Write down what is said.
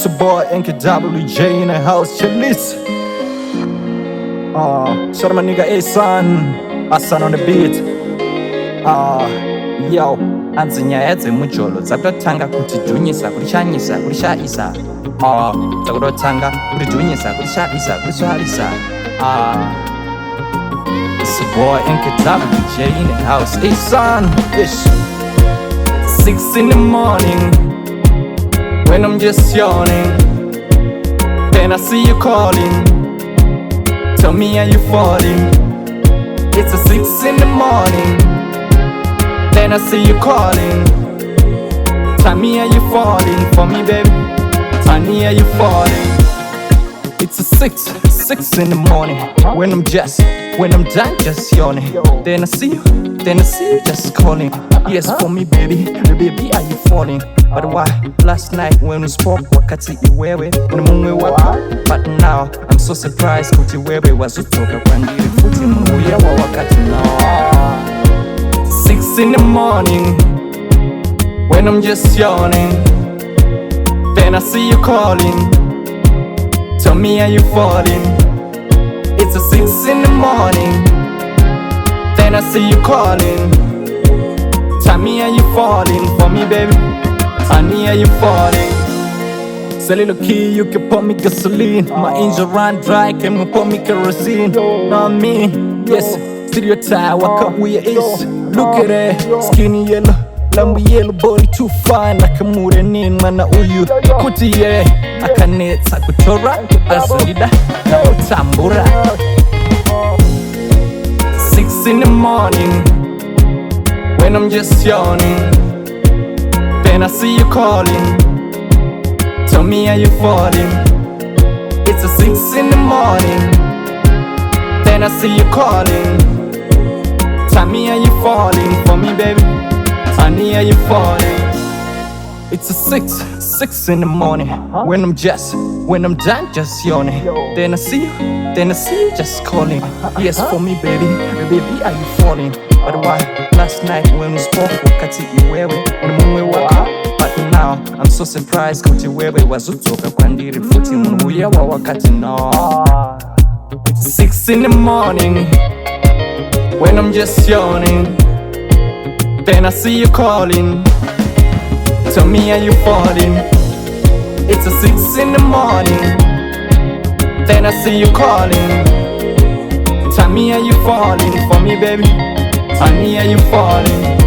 It's a boy NKWJ in the house, chillis. Shout out my nigga A-Son, A-Son on the beat. Yo, anzinya mujolo zakutotanga kutijunyisa kulishanyisa kulishayisa. Zakutotanga kutijunyisa kulishayisa kulishayisa. It's a boy NKWJ in the house, A-Son. 6 in the morning, when I'm just yawning, then I see you calling. Tell me, are you falling? It's a 6 in the morning, then I see you calling. Tell me, are you falling for me, baby? TaNia, are you falling? It's a 6 in the morning, when I'm done just yawning. Then I see you just calling. Yes, for me, baby, baby, are you falling? But why? Last night when we spoke, wakati iwewe munwe wako. But now I'm so surprised kuti wewe wazutoka kwandiri futi muya wa wakati now. 6 in the morning, when I'm just yawning, then I see you calling. Tell me, are you falling? It's a 6 in the morning, then I see you calling. Tell me, are you falling for me, baby? TaNia, are you falling? Say little key, you can pour me gasoline. My engine run dry, can you pour me kerosene? Not me, yes, stereotype, walk up where it is. Look at that, skinny yellow, lumber yellow, body too fine. I can move it in, man, I owe you. Kuti, yeah, I can need Sakutora, Asunida, no Tambura. 6 in the morning, when I'm just yawning, then I see you calling. Tell me, are you falling? It's a 6 in the morning, then I see you calling. Tell me, are you falling for me, baby? TaNia, are you falling? It's a 6 in the morning, when I'm done just yawning. Then I see you just calling. Yes, for me, baby, baby, are you falling? But why? Last night when we spoke, wakati iwewe munwe wako. But now I'm so surprised kuti wewe wazutoka kwandiri futi muya wa wakati now. 6 in the morning, when I'm just yawning, then I see you calling. Tell me, are you falling? It's a 6 in the morning, then I see you calling. Tell me, are you falling for me, baby? TaNia, are you falling?